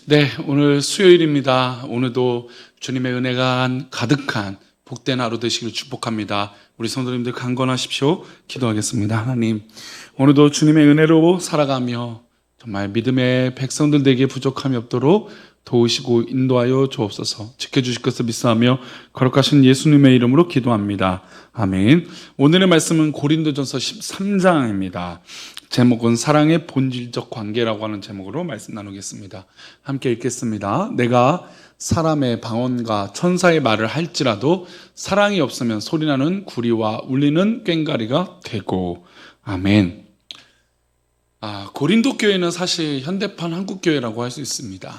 네, 오늘 수요일입니다. 오늘도 주님의 은혜가 가득한 복된 하루 되시기를 축복합니다. 우리 성도님들 강건하십시오. 기도하겠습니다. 하나님, 오늘도 주님의 은혜로 살아가며 정말 믿음의 백성들 되기에 부족함이 없도록 도우시고 인도하여 주옵소서. 지켜주실 것을 믿사하며 거룩하신 예수님의 이름으로 기도합니다. 아멘. 오늘의 말씀은 고린도전서 13장입니다. 제목은 사랑의 본질적 관계라고 하는 제목으로 말씀 나누겠습니다. 함께 읽겠습니다. 내가 사람의 방언과 천사의 말을 할지라도 사랑이 없으면 소리나는 구리와 울리는 꽹과리가 되고. 아멘. 고린도 교회는 사실 현대판 한국 교회라고 할 수 있습니다.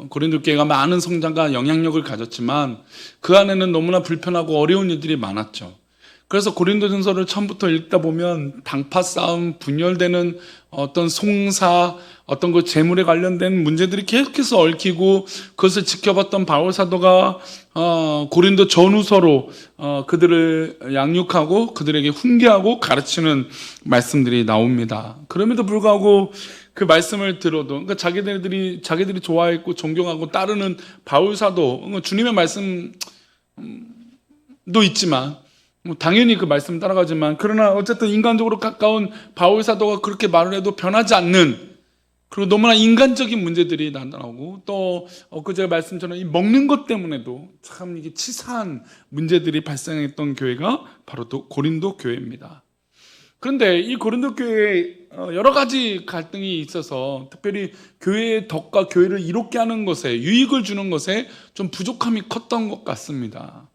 고린도 교회가 많은 성장과 영향력을 가졌지만 그 안에는 너무나 불편하고 어려운 일들이 많았죠. 그래서 고린도전서를 처음부터 읽다 보면 당파 싸움, 분열되는 어떤 송사, 어떤 그 재물에 관련된 문제들이 계속해서 얽히고 그것을 지켜봤던 바울 사도가 고린도 전후서로 그들을 양육하고 그들에게 훈계하고 가르치는 말씀들이 나옵니다. 그럼에도 불구하고 그 말씀을 들어도, 그러니까 자기들이 좋아했고 존경하고 따르는 바울 사도, 주님의 말씀도 있지만 당연히 그 말씀 따라가지만, 그러나 어쨌든 인간적으로 가까운 바울 사도가 그렇게 말을 해도 변하지 않는, 그리고 너무나 인간적인 문제들이 나타나고, 또 엊그제 말씀처럼 이 먹는 것 때문에도 참 이게 치사한 문제들이 발생했던 교회가 바로 또 고린도 교회입니다. 그런데 이 고린도 교회에 여러 가지 갈등이 있어서 특별히 교회의 덕과 교회를 이롭게 하는 것에, 유익을 주는 것에 좀 부족함이 컸던 것 같습니다.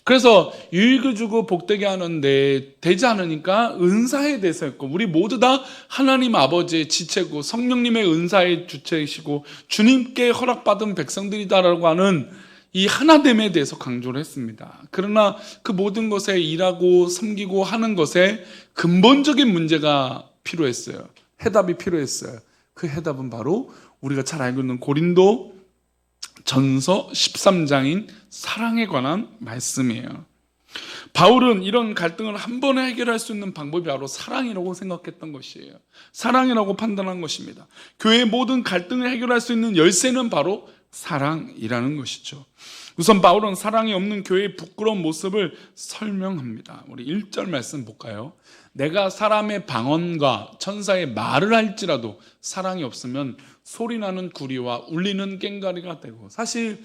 그래서 유익을 주고 복되게 하는데 되지 않으니까 은사에 대해서 했고, 우리 모두 다 하나님 아버지의 지체고 성령님의 은사의 주체이시고 주님께 허락받은 백성들이다라고 하는 이 하나됨에 대해서 강조를 했습니다. 그러나 그 모든 것에 일하고 섬기고 하는 것에 근본적인 문제가 필요했어요. 해답이 필요했어요. 그 해답은 바로 우리가 잘 알고 있는 고린도 전서 13장인 사랑에 관한 말씀이에요. 바울은 이런 갈등을 한 번에 해결할 수 있는 방법이 바로 사랑이라고 생각했던 것이에요. 사랑이라고 판단한 것입니다. 교회의 모든 갈등을 해결할 수 있는 열쇠는 바로 사랑이라는 것이죠. 우선 바울은 사랑이 없는 교회의 부끄러운 모습을 설명합니다. 우리 1절 말씀 볼까요? 내가 사람의 방언과 천사의 말을 할지라도 사랑이 없으면 소리나는 구리와 울리는 꽹과리가 되고. 사실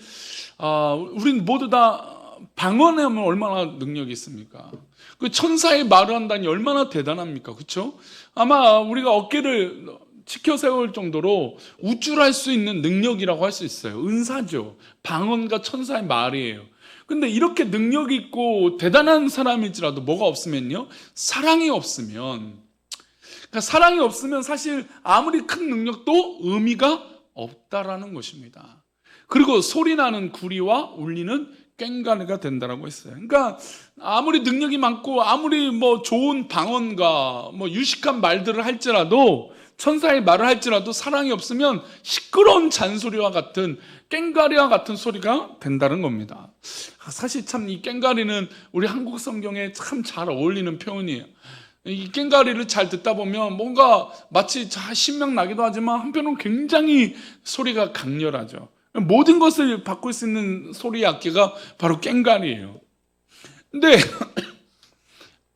우린 모두 다 방언에 하면 얼마나 능력이 있습니까? 그 천사의 말을 한다니 얼마나 대단합니까? 그렇죠? 아마 우리가 어깨를 치켜 세울 정도로 우쭐할 수 있는 능력이라고 할 수 있어요. 은사죠. 방언과 천사의 말이에요. 근데 이렇게 능력 있고 대단한 사람일지라도 뭐가 없으면요? 사랑이 없으면, 그러니까 사랑이 없으면 사실 아무리 큰 능력도 의미가 없다라는 것입니다. 그리고 소리나는 구리와 울리는 꽹과리가 된다라고 했어요. 그러니까 아무리 능력이 많고 아무리 좋은 방언과 유식한 말들을 할지라도, 천사의 말을 할지라도 사랑이 없으면 시끄러운 잔소리와 같은, 꽹과리와 같은 소리가 된다는 겁니다. 사실 참 이 꽹과리는 우리 한국 성경에 참 잘 어울리는 표현이에요. 이 꽹과리를 잘 듣다 보면 뭔가 마치 신명 나기도 하지만 한편으로는 굉장히 소리가 강렬하죠. 모든 것을 바꿀 수 있는 소리의 악기가 바로 꽹과리예요. 근데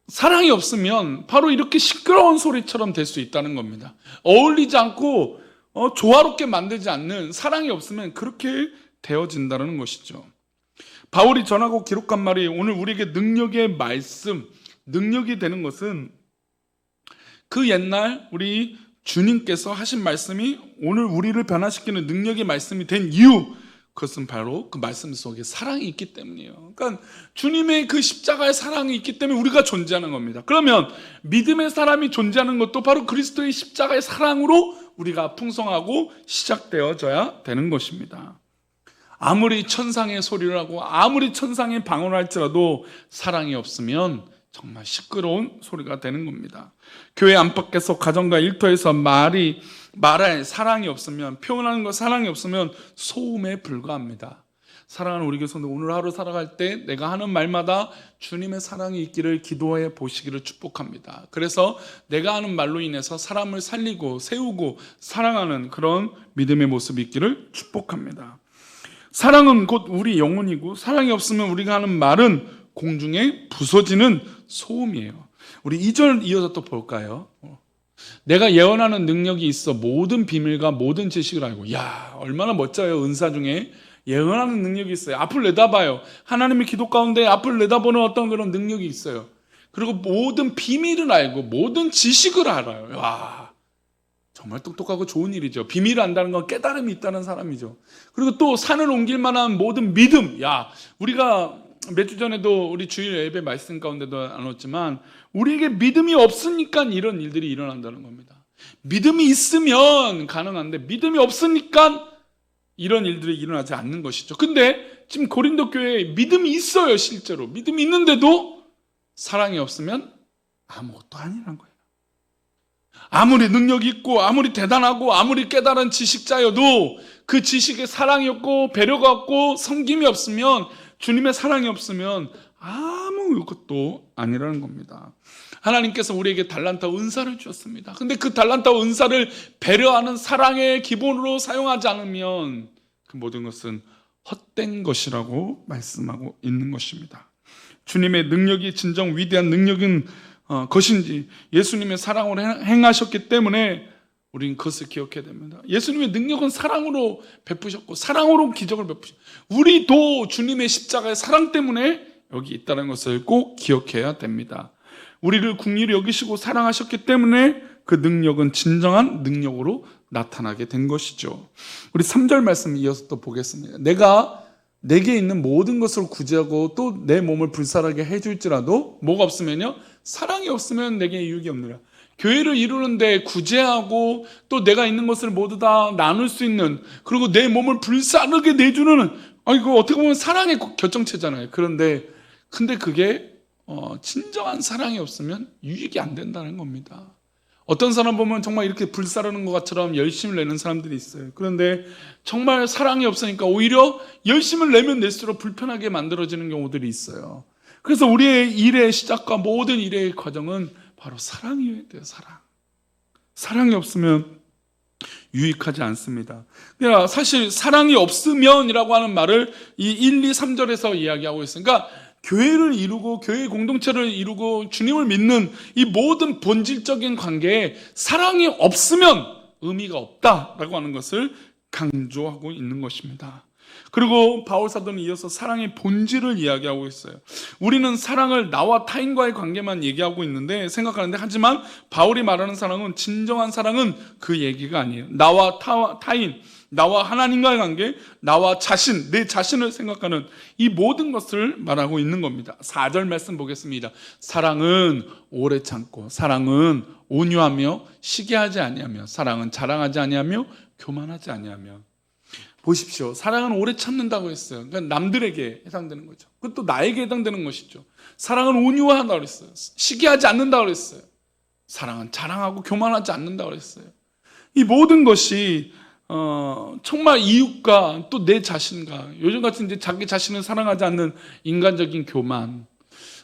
사랑이 없으면 바로 이렇게 시끄러운 소리처럼 될 수 있다는 겁니다. 어울리지 않고 조화롭게 만들지 않는, 사랑이 없으면 그렇게 되어진다는 것이죠. 바울이 전하고 기록한 말이 오늘 우리에게 능력의 말씀, 능력이 되는 것은 그 옛날 우리 주님께서 하신 말씀이 오늘 우리를 변화시키는 능력의 말씀이 된 이유, 그것은 바로 그 말씀 속에 사랑이 있기 때문이에요. 그러니까 주님의 그 십자가의 사랑이 있기 때문에 우리가 존재하는 겁니다. 그러면 믿음의 사람이 존재하는 것도 바로 그리스도의 십자가의 사랑으로 우리가 풍성하고 시작되어져야 되는 것입니다. 아무리 천상의 소리를 하고 아무리 천상의 방언을 할지라도 사랑이 없으면 정말 시끄러운 소리가 되는 겁니다. 교회 안팎에서 가정과 일터에서 말할 사랑이 없으면, 표현하는 것 사랑이 없으면 소음에 불과합니다. 사랑하는 우리 교성들, 오늘 하루 살아갈 때 내가 하는 말마다 주님의 사랑이 있기를 기도해 보시기를 축복합니다. 그래서 내가 하는 말로 인해서 사람을 살리고 세우고 사랑하는 그런 믿음의 모습이 있기를 축복합니다. 사랑은 곧 우리 영혼이고, 사랑이 없으면 우리가 하는 말은 공중에 부서지는 소음이에요. 우리 2절 이어서 또 볼까요? 내가 예언하는 능력이 있어 모든 비밀과 모든 지식을 알고. 야, 얼마나 멋져요. 은사 중에 예언하는 능력이 있어요. 앞을 내다봐요. 하나님의 기도 가운데 앞을 내다보는 어떤 그런 능력이 있어요. 그리고 모든 비밀을 알고 모든 지식을 알아요. 와, 정말 똑똑하고 좋은 일이죠. 비밀을 안다는 건 깨달음이 있다는 사람이죠. 그리고 또 산을 옮길 만한 모든 믿음. 야, 우리가 몇 주 전에도 우리 주일 예배 말씀 가운데도 나눴지만, 우리에게 믿음이 없으니까 이런 일들이 일어난다는 겁니다. 믿음이 있으면 가능한데 믿음이 없으니까 이런 일들이 일어나지 않는 것이죠. 근데 지금 고린도 교회에 믿음이 있어요. 실제로 믿음이 있는데도 사랑이 없으면 아무것도 아니란 거예요. 아무리 능력이 있고 아무리 대단하고 아무리 깨달은 지식자여도 그 지식에 사랑이 없고 배려가 없고 섬김이 없으면, 주님의 사랑이 없으면 아무것도 아니라는 겁니다. 하나님께서 우리에게 달란트와 은사를 주셨습니다. 근데 그 달란트와 은사를 배려하는 사랑의 기본으로 사용하지 않으면 그 모든 것은 헛된 것이라고 말씀하고 있는 것입니다. 주님의 능력이 진정 위대한 능력인 것인지, 예수님의 사랑으로 행하셨기 때문에 우리는 그것을 기억해야 됩니다. 예수님의 능력은 사랑으로 베푸셨고 사랑으로 기적을 베푸셨고, 우리도 주님의 십자가의 사랑 때문에 여기 있다는 것을 꼭 기억해야 됩니다. 우리를 긍휼히 여기시고 사랑하셨기 때문에 그 능력은 진정한 능력으로 나타나게 된 것이죠. 우리 3절 말씀 이어서 또 보겠습니다. 내가 내게 있는 모든 것을 구제하고 또 내 몸을 불살하게 해줄지라도 뭐가 없으면요? 사랑이 없으면 내게 유익이 없느라. 교회를 이루는데 구제하고 또 내가 있는 것을 모두 다 나눌 수 있는, 그리고 내 몸을 불사르게 내주는, 이거 어떻게 보면 사랑의 결정체잖아요. 근데 그게 진정한 사랑이 없으면 유익이 안 된다는 겁니다. 어떤 사람 보면 정말 이렇게 불사르는 것처럼 열심을 내는 사람들이 있어요. 그런데 정말 사랑이 없으니까 오히려 열심을 내면 낼수록 불편하게 만들어지는 경우들이 있어요. 그래서 우리의 일의 시작과 모든 일의 과정은 바로 사랑이어야 돼요. 사랑이 없으면 유익하지 않습니다. 그러니까 사실 사랑이 없으면이라고 하는 말을 이 1, 2, 3절에서 이야기하고 있으니까, 교회를 이루고 교회 공동체를 이루고 주님을 믿는 이 모든 본질적인 관계에 사랑이 없으면 의미가 없다라고 하는 것을 강조하고 있는 것입니다. 그리고 바울 사도는 이어서 사랑의 본질을 이야기하고 있어요. 우리는 사랑을 나와 타인과의 관계만 얘기하고 있는데 생각하는데, 하지만 바울이 말하는 사랑은, 진정한 사랑은 그 얘기가 아니에요. 나와 타인, 나와 하나님과의 관계, 나와 자신, 내 자신을 생각하는 이 모든 것을 말하고 있는 겁니다. 4절 말씀 보겠습니다. 사랑은 오래 참고, 사랑은 온유하며 시기하지 아니하며, 사랑은 자랑하지 아니하며 교만하지 아니하며. 보십시오. 사랑은 오래 참는다고 했어요. 그러니까 남들에게 해당되는 거죠. 그것도 나에게 해당되는 것이죠. 사랑은 온유하다고 그랬어요. 시기하지 않는다고 그랬어요. 사랑은 자랑하고 교만하지 않는다고 그랬어요. 이 모든 것이 정말 이웃과 또 내 자신과, 요즘같이 이제 자기 자신을 사랑하지 않는 인간적인 교만,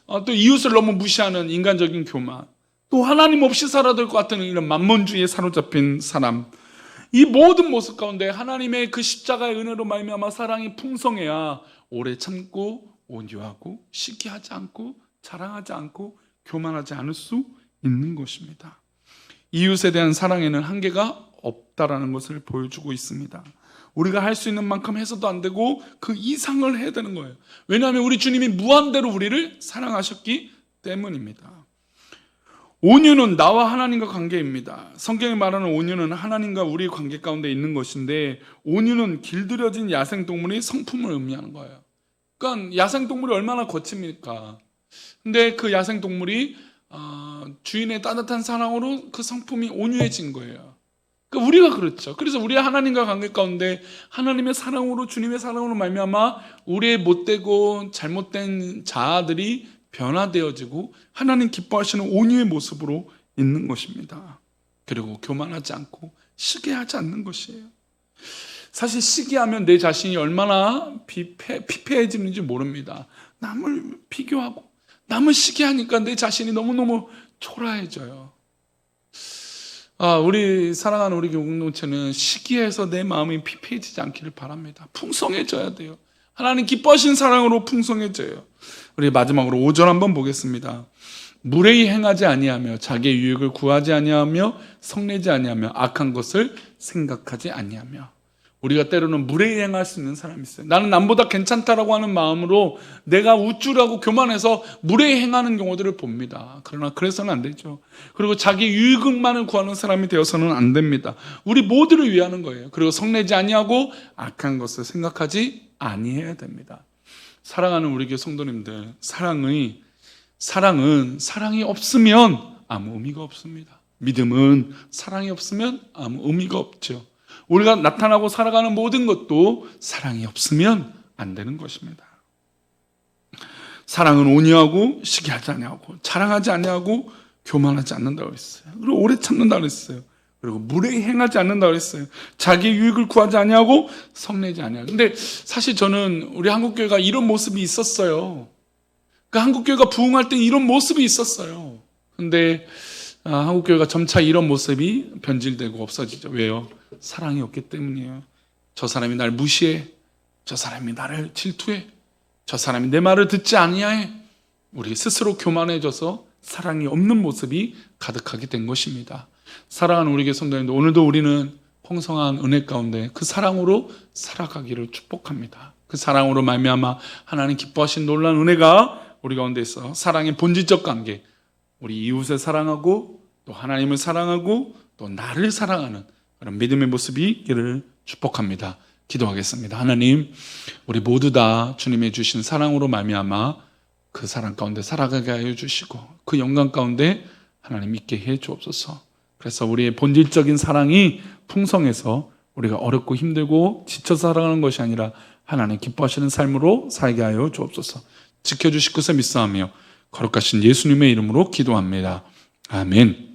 또 이웃을 너무 무시하는 인간적인 교만, 또 하나님 없이 살아야 될 것 같은 이런 만몬주의에 사로잡힌 사람, 이 모든 모습 가운데 하나님의 그 십자가의 은혜로 말미암아 사랑이 풍성해야 오래 참고 온유하고 시기하지 않고 자랑하지 않고 교만하지 않을 수 있는 것입니다. 이웃에 대한 사랑에는 한계가 없다라는 것을 보여주고 있습니다. 우리가 할 수 있는 만큼 해서도 안 되고 그 이상을 해야 되는 거예요. 왜냐하면 우리 주님이 무한대로 우리를 사랑하셨기 때문입니다. 온유는 나와 하나님과 관계입니다. 성경이 말하는 온유는 하나님과 우리의 관계 가운데 있는 것인데, 온유는 길들여진 야생동물의 성품을 의미하는 거예요. 그러니까 야생동물이 얼마나 거칩니까? 근데 그 야생동물이 주인의 따뜻한 사랑으로 그 성품이 온유해진 거예요. 그러니까 우리가 그렇죠. 그래서 우리의 하나님과 관계 가운데 하나님의 사랑으로, 주님의 사랑으로 말미암아 우리의 못되고 잘못된 자아들이 변화되어지고 하나님 기뻐하시는 온유의 모습으로 있는 것입니다. 그리고 교만하지 않고 시기하지 않는 것이에요. 사실 시기하면 내 자신이 얼마나 피폐해지는지 모릅니다. 남을 비교하고 남을 시기하니까 내 자신이 너무너무 초라해져요. 우리 사랑하는 우리 교회 공동체는 시기해서 내 마음이 피폐해지지 않기를 바랍니다. 풍성해져야 돼요. 하나님 기뻐하신 사랑으로 풍성해져요. 우리 마지막으로 5절 한번 보겠습니다. 무례히 행하지 아니하며 자기의 유익을 구하지 아니하며 성내지 아니하며 악한 것을 생각하지 아니하며. 우리가 때로는 무례히 행할 수 있는 사람이 있어요. 나는 남보다 괜찮다라고 하는 마음으로 내가 우쭐하고 교만해서 무례히 행하는 경우들을 봅니다. 그러나 그래서는 안 되죠. 그리고 자기 유익만을 구하는 사람이 되어서는 안 됩니다. 우리 모두를 위하는 거예요. 그리고 성내지 아니하고 악한 것을 생각하지 아니해야 됩니다. 사랑하는 우리 교회 성도님들, 사랑은 사랑이 없으면 아무 의미가 없습니다. 믿음은 사랑이 없으면 아무 의미가 없죠. 우리가 나타나고 살아가는 모든 것도 사랑이 없으면 안 되는 것입니다. 사랑은 온유하고 시기하지 아니하고 자랑하지 아니하고 교만하지 않는다고 했어요. 그리고 오래 참는다고 했어요. 그리고 무례히 행하지 않는다고 했어요. 자기의 유익을 구하지 아니하고 성내지 아니하고. 근데 사실 저는 우리 한국교회가 이런 모습이 있었어요. 그러니까 한국교회가 부흥할 때 이런 모습이 있었어요. 근데 한국교회가 점차 이런 모습이 변질되고 없어지죠. 왜요? 사랑이 없기 때문이에요. 저 사람이 날 무시해. 저 사람이 나를 질투해. 저 사람이 내 말을 듣지 아니하해. 우리 스스로 교만해져서 사랑이 없는 모습이 가득하게 된 것입니다. 사랑하는 우리 교회 성도님들, 오늘도 우리는 풍성한 은혜 가운데 그 사랑으로 살아가기를 축복합니다. 그 사랑으로 말미암아 하나님 기뻐하신 놀라운 은혜가 우리 가운데 있어 사랑의 본질적 관계, 우리 이웃을 사랑하고 또 하나님을 사랑하고 또 나를 사랑하는 그런 믿음의 모습이 있기를 축복합니다. 기도하겠습니다. 하나님, 우리 모두 다 주님의 주신 사랑으로 말미암아 그 사랑 가운데 살아가게 하여 주시고 그 영광 가운데 하나님 있게 해 주옵소서. 그래서 우리의 본질적인 사랑이 풍성해서 우리가 어렵고 힘들고 지쳐서 살아가는 것이 아니라 하나님 기뻐하시는 삶으로 살게 하여 주옵소서. 지켜주실 것을 믿사하며 거룩하신 예수님의 이름으로 기도합니다. 아멘.